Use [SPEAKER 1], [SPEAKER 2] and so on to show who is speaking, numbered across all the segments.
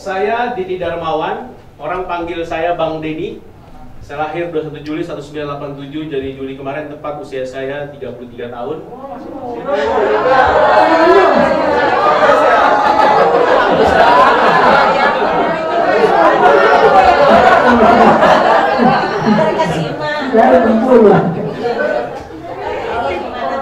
[SPEAKER 1] saya Didi Darmawan, orang panggil saya Bang Denny. Saya lahir 21 Juli 1987, jadi Juli kemarin tepat usia saya 33 tahun.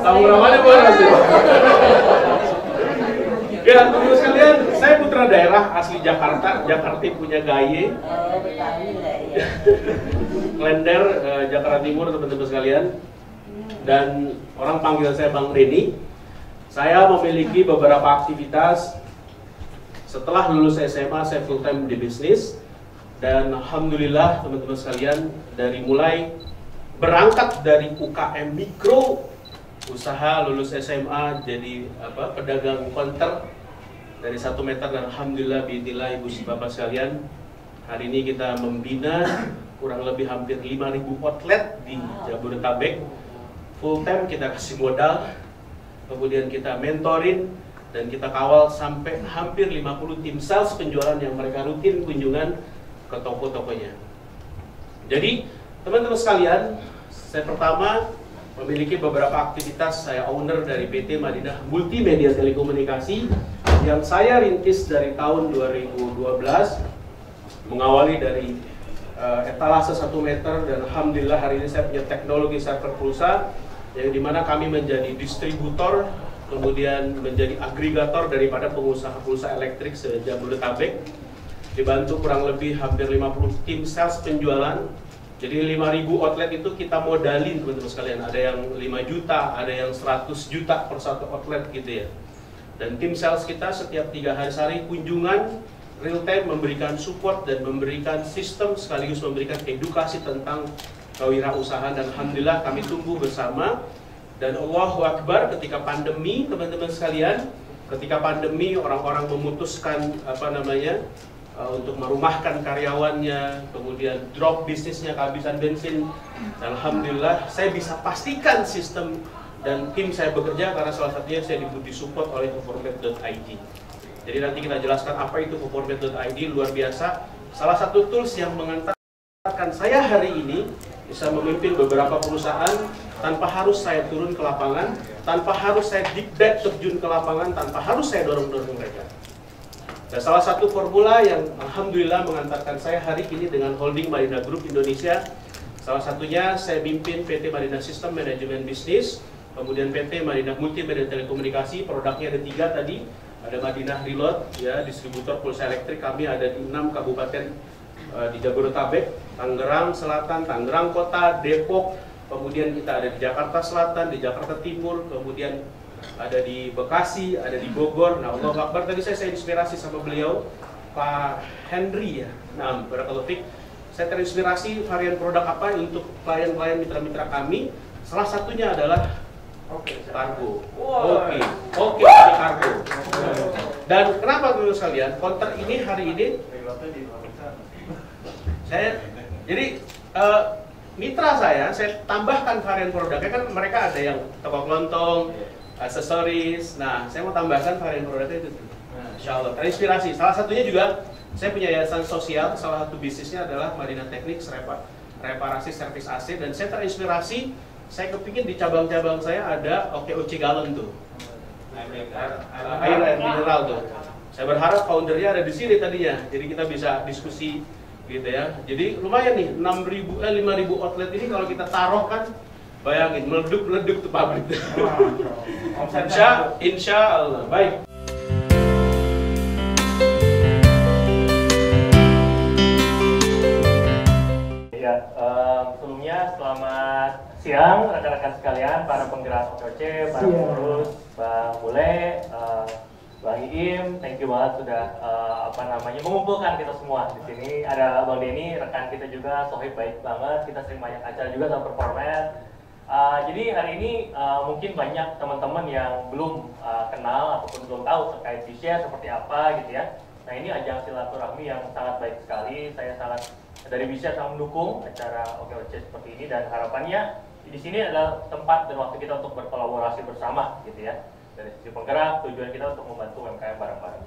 [SPEAKER 1] Tahun ramanya mana sih? Ya, teman-teman sekalian, saya putra daerah asli Jakarta. Jakarta punya gaye. Klender, Jakarta Timur, teman-teman sekalian. Dan orang panggil saya Bang Denny. Saya memiliki beberapa aktivitas. Setelah lulus SMA, saya full time di bisnis. Dan alhamdulillah, teman-teman sekalian, dari mulai berangkat dari UKM mikro, usaha lulus SMA jadi pedagang konter dari 1 meter, dan alhamdulillah biidznillah ibu bapak sekalian, hari ini kita membina kurang lebih hampir 5.000 outlet di Jabodetabek. Full time kita kasih modal, kemudian kita mentorin dan kita kawal sampai hampir 50 tim sales penjualan yang mereka rutin kunjungan ke toko-tokonya. Jadi teman-teman sekalian, saya pertama memiliki beberapa aktivitas. Saya owner dari PT Madinah Multimedia Telekomunikasi yang saya rintis dari tahun 2012, mengawali dari etalase 1 meter, dan alhamdulillah hari ini saya punya teknologi server pulsa yang dimana kami menjadi distributor, kemudian menjadi agregator daripada pengusaha pulsa elektrik se-Jabodetabek, dibantu kurang lebih hampir 50 tim sales penjualan. Jadi 5.000 outlet itu kita modalin, teman-teman sekalian. Ada yang 5 juta, ada yang 100 juta per satu outlet gitu ya. Dan tim sales kita setiap 3 hari sehari kunjungan real time, memberikan support dan memberikan sistem sekaligus memberikan edukasi tentang kewirausahaan, dan alhamdulillah kami tumbuh bersama. Dan Allahu Akbar, ketika pandemi, teman-teman sekalian, ketika pandemi orang-orang memutuskan untuk merumahkan karyawannya, kemudian drop bisnisnya, kehabisan bensin. Dan alhamdulillah saya bisa pastikan sistem dan tim saya bekerja, karena salah satunya saya disupport oleh performate.id. Jadi nanti kita jelaskan apa itu performate.id, luar biasa. Salah satu tools yang mengantarkan saya hari ini bisa memimpin beberapa perusahaan tanpa harus saya turun ke lapangan, tanpa harus saya deep dive terjun ke lapangan, tanpa harus saya dorong-dorong mereka. Dan salah satu formula yang alhamdulillah mengantarkan saya hari ini dengan holding Madinah Group Indonesia, salah satunya saya pimpin PT Madinah Sistem Manajemen Bisnis, kemudian PT Madinah Multimedia Telekomunikasi, produknya ada 3 tadi, ada Madinah Reload, ya, distributor pulsa elektrik. Kami ada di 6 kabupaten di Jabodetabek, Tangerang Selatan, Tangerang Kota, Depok, kemudian kita ada di Jakarta Selatan, di Jakarta Timur, kemudian ada di Bekasi, ada di Bogor. Nah, Allah Akbar, tadi saya inspirasi sama beliau, Pak Henry ya. Nah, barakallahu fiik. Saya terinspirasi varian produk apa untuk klien-klien mitra-mitra kami. Salah satunya adalah kargo. Oke, kargo. Dan kenapa teman-teman sekalian? Konter ini hari ini jadi mitra saya tambahkan varian produknya. Kan mereka ada yang toko kelontong, aksesoris. Nah, saya mau tambahkan varian produknya itu. Insya Allah terinspirasi. Salah satunya juga saya punya yayasan sosial. Salah satu bisnisnya adalah Madinah Teknik reparasi servis AC, dan saya terinspirasi. Saya kepingin di cabang-cabang saya ada OKOC galon tuh, air mineral tuh. Saya berharap foundernya ada di sini tadinya, jadi kita bisa diskusi gitu ya. Jadi lumayan nih, 5.000 outlet ini kalau kita taruh kan, bayangin meleduk tuh pabrik. Insya Allah. Baik.
[SPEAKER 2] Ya, sebelumnya selamat siang rekan-rekan sekalian, para penggerak OKOC, para pengurus, Bang Bule, Bang Iim, thank you banget sudah mengumpulkan kita semua di sini. Ada Bang Denny, rekan kita juga, sohib baik banget. Kita sering banyak acara juga sama Performance. Jadi hari ini mungkin banyak teman-teman yang belum kenal ataupun belum tahu terkait B-Share seperti apa gitu ya. Nah, ini ajang silaturahmi yang sangat baik sekali. Saya sangat dari B-Share sangat mendukung acara OKOC seperti ini, dan harapannya di sini adalah tempat dan waktu kita untuk berkolaborasi bersama gitu ya. Dari sisi penggerak, tujuan kita untuk membantu UMKM bareng-bareng.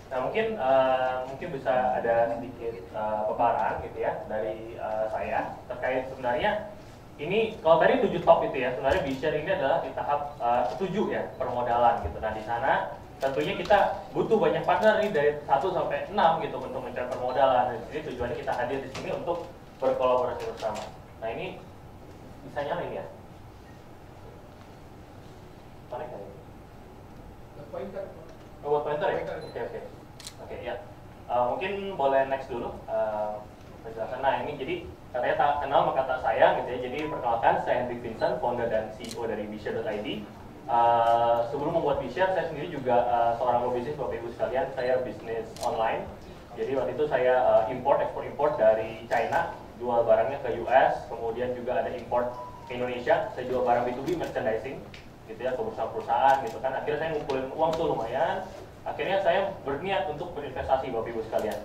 [SPEAKER 2] Nah mungkin bisa ada sedikit paparan gitu ya dari saya terkait sebenarnya ini kalau tadi 7 top itu ya, sebenarnya B-Share ini adalah di tahap 7 ya, permodalan gitu. Nah di sana tentunya kita butuh banyak partner nih dari 1 sampai 6 gitu untuk mencapai permodalan. Jadi tujuannya kita hadir di sini untuk berkolaborasi bersama. Nah ini bisa nyalain ya? Mana kan? Buat pointer ya? Oke ya. Mungkin boleh next dulu penjelasan. Nah ini jadi katanya tak kenal maka tak sayang gitu ya. Jadi perkenalkan saya Hendrik Vincent, founder dan CEO dari bshare.id. Sebelum membuat bshare, saya sendiri juga seorang pebisnis, Bapak Ibu sekalian. Saya bisnis online. Jadi waktu itu saya ekspor-import dari China, jual barangnya ke US, kemudian juga ada import ke Indonesia. Saya jual barang B2B merchandising, gitu ya, ke perusahaan-perusahaan gitu kan. Akhirnya saya ngumpulin uang tuh lumayan. Akhirnya saya berniat untuk berinvestasi, Bapak Ibu sekalian.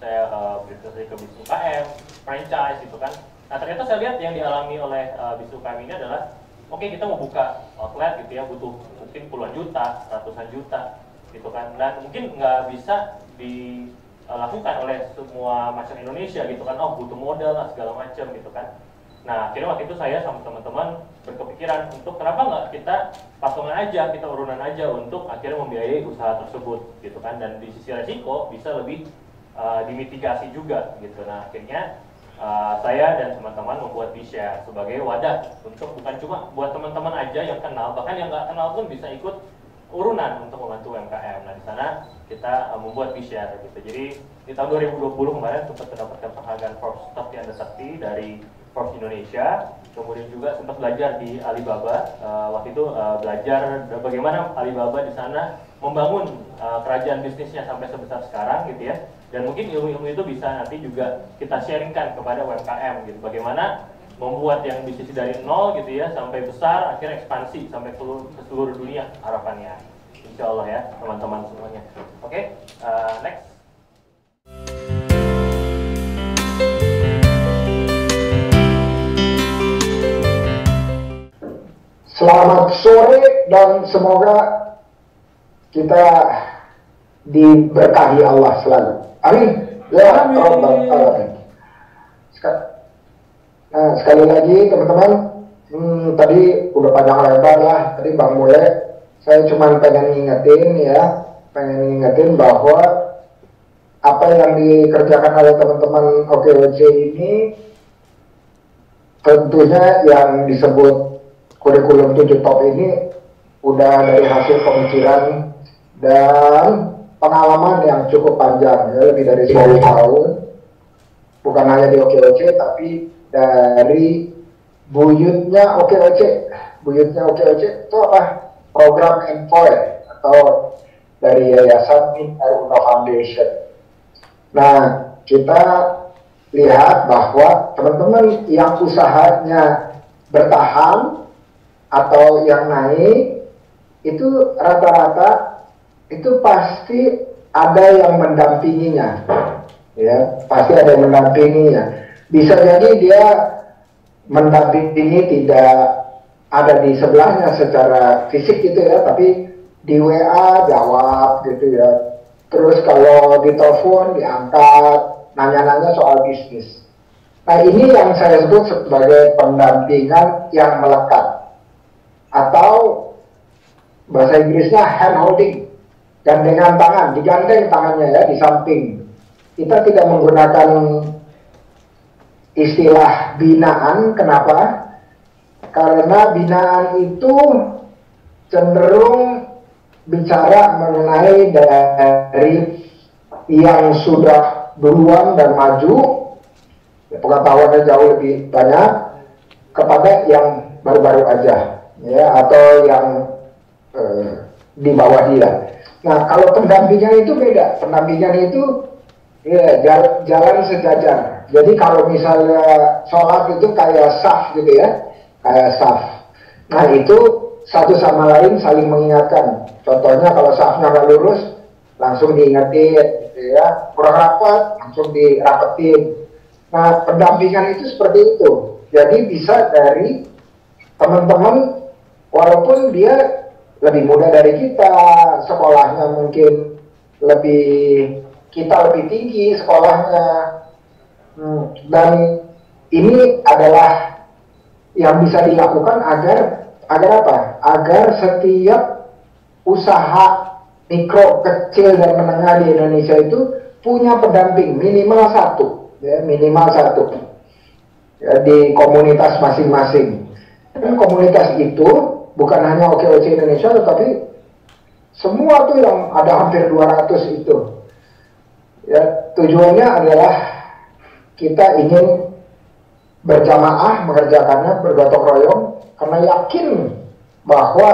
[SPEAKER 2] Saya berinvestasi ke bisnis UKM, franchise gitu kan. Nah ternyata saya lihat yang dialami oleh bisnis UKM ini adalah oke, kita mau buka outlet gitu ya, butuh mungkin puluhan juta, ratusan juta gitu kan. Dan mungkin nggak bisa dilakukan oleh semua macam Indonesia gitu kan. Oh butuh modal lah segala macam gitu kan. Nah akhirnya waktu itu saya sama teman-teman berkepikiran untuk kenapa nggak kita patungan aja, kita urunan aja untuk akhirnya membiayai usaha tersebut gitu kan. Dan di sisi resiko bisa lebih dimitigasi juga gitu. Nah akhirnya saya dan teman-teman membuat bshare sebagai wadah untuk bukan cuma buat teman-teman aja yang kenal, bahkan yang nggak kenal pun bisa ikut urunan untuk membantu UMKM. Nah di sana kita membuat bshare gitu. Jadi di tahun 2020 kemarin sempat mendapatkan penghargaan Forbes Top Under 30 dari Forbes Indonesia. Kemudian juga sempat belajar di Alibaba. Waktu itu belajar bagaimana Alibaba di sana membangun kerajaan bisnisnya sampai sebesar sekarang gitu ya. Dan mungkin ilmu-ilmu itu bisa nanti juga kita sharingkan kepada UMKM gitu. Bagaimana membuat yang bisnis dari nol gitu ya sampai besar, akhirnya ekspansi sampai ke seluruh dunia harapannya. Insya Allah ya teman-teman semuanya. Oke, next.
[SPEAKER 3] Selamat sore dan semoga kita diberkahi Allah selalu. Amin. Ya Rabbal Alamin. Nah, sekali lagi teman-teman, tadi udah panjang lebar lah. Tadi Bang Mule, saya cuma pengen ngingetin bahwa apa yang dikerjakan oleh teman-teman OKWC ini tentunya yang disebut kurikulum 7 top ini udah dari hasil pemikiran dan pengalaman yang cukup panjang ya, lebih dari 10 tahun, bukan hanya di OKWC tapi dari buyutnya OKWC itu apa? Program Envoy atau dari Yayasan Min Aruna Foundation. Nah, kita lihat bahwa teman-teman yang usahanya bertahan atau yang naik itu rata-rata itu pasti ada yang mendampinginya, ya pasti ada yang mendampinginya. Bisa jadi dia mendampingi tidak ada di sebelahnya secara fisik gitu ya, tapi di WA jawab gitu ya. Terus kalau ditelepon diangkat, nanya-nanya soal bisnis. Nah ini yang saya sebut sebagai pendampingan yang melekat atau bahasa Inggrisnya hand holding. Gandengan tangan, digandeng tangannya ya di samping. Kita tidak menggunakan istilah binaan, kenapa? Karena binaan itu cenderung bicara mengenai dari yang sudah duluan dan maju, pengetahuannya jauh lebih banyak, kepada yang baru-baru aja, ya atau yang di bawah dia. Nah, kalau pendampingan itu beda. Pendampingan itu ya jalan sejajar. Jadi kalau misalnya sholat itu kayak saf gitu ya, kayak saf. Nah itu satu sama lain saling mengingatkan. Contohnya kalau safnya nggak lurus, langsung diingetin, gitu ya. Kurang rapat, langsung dirapetin. Nah pendampingan itu seperti itu. Jadi bisa dari teman-teman, walaupun dia lebih muda dari kita, sekolahnya mungkin kita lebih tinggi sekolahnya. Dan ini adalah yang bisa dilakukan agar apa? Agar setiap usaha mikro, kecil dan menengah di Indonesia itu punya pendamping minimal satu, ya, minimal satu, ya, di komunitas masing-masing. Dan komunitas itu bukan hanya OKOC Indonesia, tetapi semua tuh yang ada hampir 200 itu. Ya, tujuannya adalah kita ingin berjamaah mengerjakannya, bergotong royong, karena yakin bahwa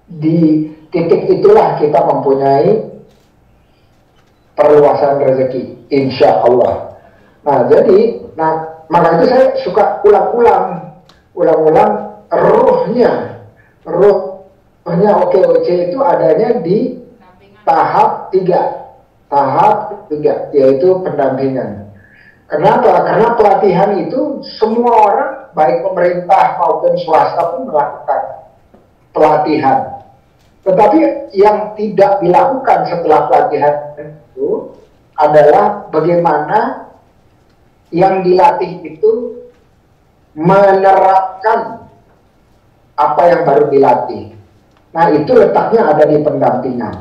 [SPEAKER 3] di titik itulah kita mempunyai perluasan rezeki, insya Allah. Nah, maka itu saya suka ulang-ulang ruhnya OKOC itu adanya di tahap 3, yaitu pendampingan. Kenapa? Karena pelatihan itu semua orang, baik pemerintah maupun swasta pun melakukan pelatihan. Tetapi yang tidak dilakukan setelah pelatihan itu adalah bagaimana yang dilatih itu menerapkan apa yang baru dilatih. Nah, itu letaknya ada di pendampingan.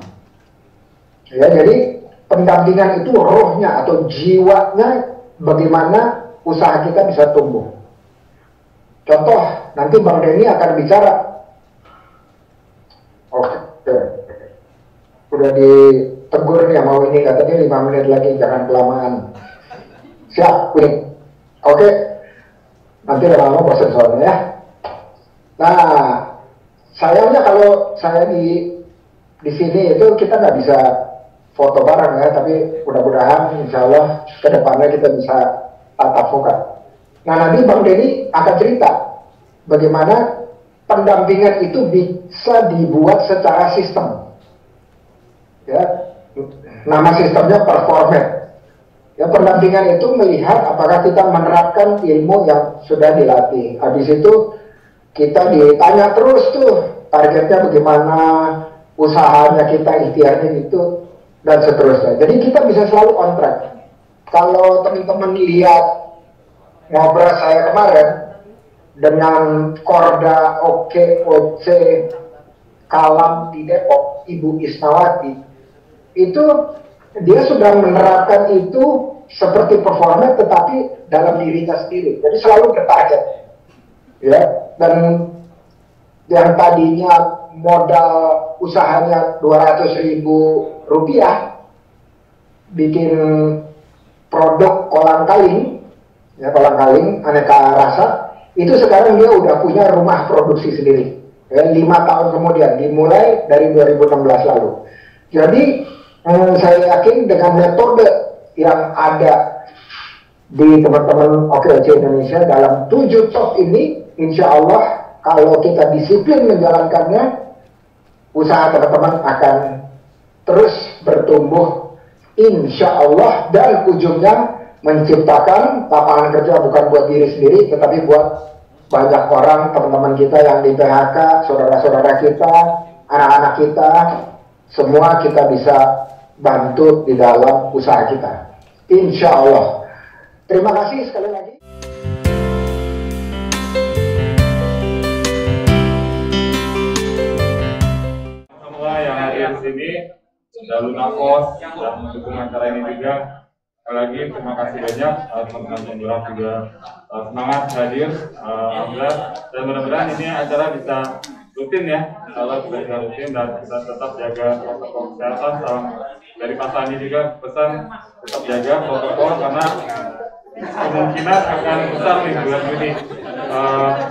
[SPEAKER 3] Ya, jadi pendampingan itu rohnya atau jiwanya bagaimana usaha kita bisa tumbuh. Contoh, nanti Bang Denny akan bicara. Oke. Udah ditegur nih mau ini, katanya 5 menit lagi, jangan kelamaan. Siap, Win. Oke. Nanti lama-lama bosan soalnya ya. Nah, sayangnya kalau saya di sini itu kita nggak bisa foto bareng ya, tapi mudah-mudahan insya Allah ke depannya kita bisa tatap muka. Nah, nanti Bang Denny akan cerita bagaimana pendampingan itu bisa dibuat secara sistem. Ya, nama sistemnya performance. Ya, pendampingan itu melihat apakah kita menerapkan ilmu yang sudah dilatih. Habis itu kita ditanya terus tuh targetnya bagaimana, usahanya kita, ikhtiarnya itu, dan seterusnya. Jadi kita bisa selalu on track. Kalau teman-teman lihat ngobrol saya kemarin dengan Korda OKOC Kalam di Depok, Ibu Isnawati, itu dia sudah menerapkan itu seperti performa tetapi dalam dirinya sendiri. Jadi selalu bertarget. Ya, dan yang tadinya modal usahanya 200.000 rupiah bikin produk kolang kaling, ya, kolang kaling aneka rasa, itu sekarang dia udah punya rumah produksi sendiri, ya, 5 tahun kemudian, dimulai dari 2016 lalu. Jadi saya yakin dengan metode yang ada di teman-teman OKOC Indonesia dalam 7 top ini, insya Allah kalau kita disiplin menjalankannya, usaha teman-teman akan terus bertumbuh insya Allah, dan ujungnya menciptakan lapangan kerja bukan buat diri sendiri tetapi buat banyak orang, teman-teman kita yang di PHK, saudara-saudara kita, anak-anak kita, semua kita bisa bantu di dalam usaha kita, insya Allah. Terima kasih sekali lagi.
[SPEAKER 4] Semua yang hadir di sini, dan Lunakos dan mendukung acara ini juga. Sekali lagi terima kasih banyak, teman-teman penggerak juga semangat hadir, alhamdulillah, dan mudah-mudahan ini acara bisa rutin ya. Kalau sudah bisa rutin dan kita tetap jaga protokol kesehatan. Dari Pak Sandi juga pesan tetap jaga protokol karena kemungkinan akan besar nih bulan Juni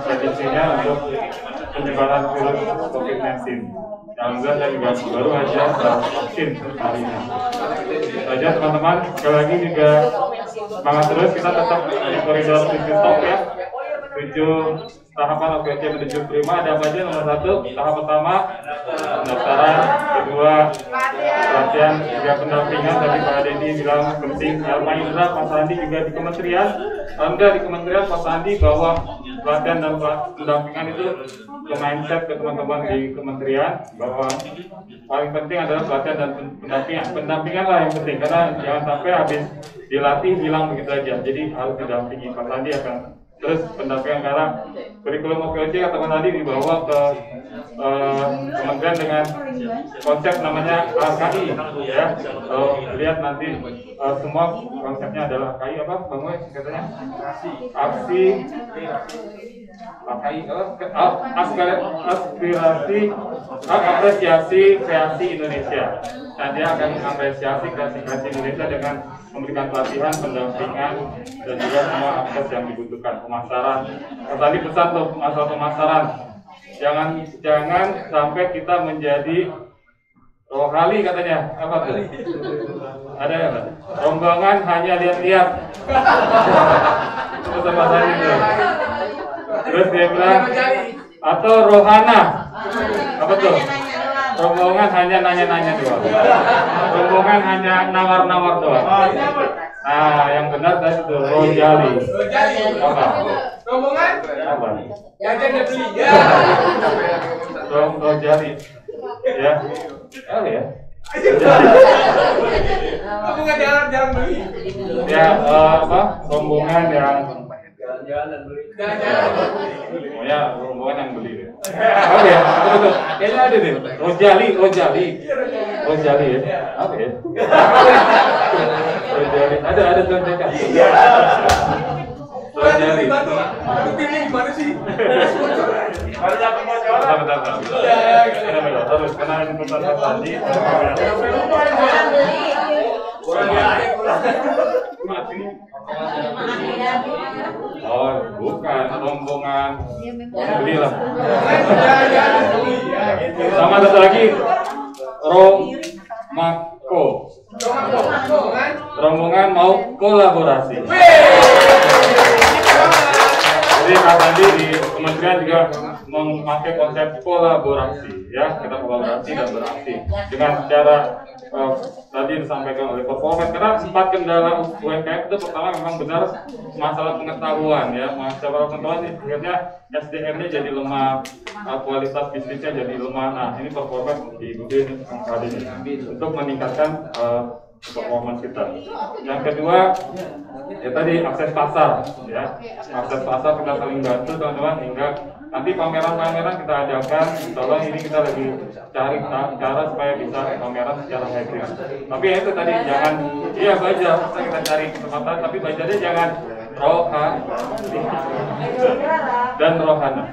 [SPEAKER 4] prediksinya untuk penyebaran virus COVID-19. Alhamdulillah saya juga baru aja vaksin hari ini. Saja teman-teman, sekali lagi juga semangat terus, kita tetap di koridor 7 top ya. 7 tahapan OKOC menuju prima. Ada apa aja? Nomor 1, tahap pertama pendaftaran, kedua pelatihan, tiga pendampingan. Tadi Pak Denny bilang penting. Yang paling berat Pak Sandi juga di kementerian. Anda di kementerian Pak Sandi bahwa pelatihan dan pendampingan itu mindset ke teman-teman di kementerian bahwa paling penting adalah pelatihan dan pendampingan lah yang penting, karena jangan sampai habis dilatih hilang begitu aja. Jadi harus didampingi. Pak Sandi akan terus pendampingan, karena kurikulum OKOC katakan tadi dibawa ke kementerian dengan konsep namanya AKI ya. Kalau lihat nanti semua konsepnya adalah AKI apa? Bang Wei katanya? Apresiasi kreasi Indonesia. Nah, dia akan mengapresiasi kreasi Indonesia dengan memberikan pelatihan, pendampingan, dan juga semua akses yang dibutuhkan. Pemasaran. Tadi pesan tuh masalah pemasaran. Jangan sampai kita menjadi rohali katanya. Apa tuh? Ada ya, Pak? Rombongan hanya lihat-lihat. Itu sama saya itu. Terus dia bilang, atau rohana. Apa tuh? Rombongan hanya nanya-nanya doang. Rombongan hanya nawar-nawar doang. Nah, yang benar tadi itu rojali. Apa?
[SPEAKER 5] Rombongan?
[SPEAKER 4] Apa?
[SPEAKER 5] Jajan dan beli. Ya.
[SPEAKER 4] Rojali. Ya. Oh ya.
[SPEAKER 5] Rombongan jarang beli.
[SPEAKER 4] Ya, apa? Rombongan yang
[SPEAKER 5] Jalan beli.
[SPEAKER 4] pokoknya rombongan yang beli deh. Oke, betul. Kayaknya ada deh. Rojali ya. Apa ya? Rojali. Ada contohnya. Rojali.
[SPEAKER 5] Ini gimana sih?
[SPEAKER 4] Bentar. Terus kenalin pesan tadi. Oh, bukan rombongan. Belilah. Sama satu lagi, Romako. Rombongan mau kolaborasi. Jadi Pak Sandi di kementerian juga memakai konsep kolaborasi, ya, kita kolaborasi dan beraksi dengan cara tadi disampaikan oleh performance, karena 4 kendala UMKM itu pertama memang benar masalah pengetahuan, ya, masalah pengetahuan akhirnya SDM-nya jadi lemah, kualitas bisnisnya jadi lemah. Nah, ini performance diikuti kali ini untuk meningkatkan performance kita. Yang kedua, ya tadi akses pasar, ya, akses pasar kita saling bantu teman-teman, hingga nanti pameran-pameran kita adakan. Tolong ini kita lagi cari cara supaya bisa pameran secara hybrid. Tapi ya itu tadi jangan, iya baca, kita cari kesempatan, tapi bacanya jangan rohani dan rohana.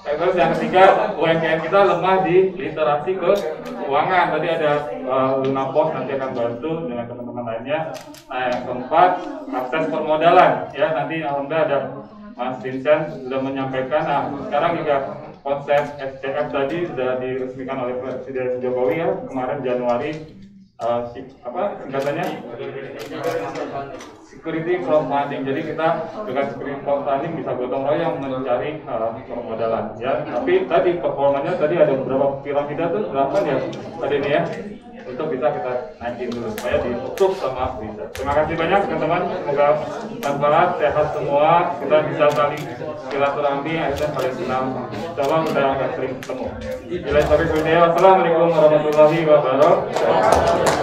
[SPEAKER 4] Terus yang ketiga, UMKM kita lemah di literasi keuangan. Tadi ada Luna Pos nanti akan bantu dengan teman-teman lainnya. Nah, yang keempat, akses permodalan. Ya, nanti alhamdulillah ada Mas Vincent sudah menyampaikan. Nah, sekarang juga konsep SCF tadi sudah diresmikan oleh Presiden Jokowi, ya, kemarin Januari. Singkatannya security crowdfunding. Jadi kita dengan security crowdfunding bisa gotong royong mencari permodalan, ya. Tapi tadi performanya tadi ada beberapa piramida tuh 8 ya tadi ini, ya, untuk bisa kita naikin dulu supaya ditutup sama bisa. Terima kasih banyak teman-teman, semoga bermanfaat, sehat semua, kita bisa saling silaturahmi, akhirnya paling senang. Insyaallah udah agak sering ketemu. Assalamualaikum warahmatullahi wabarakatuh.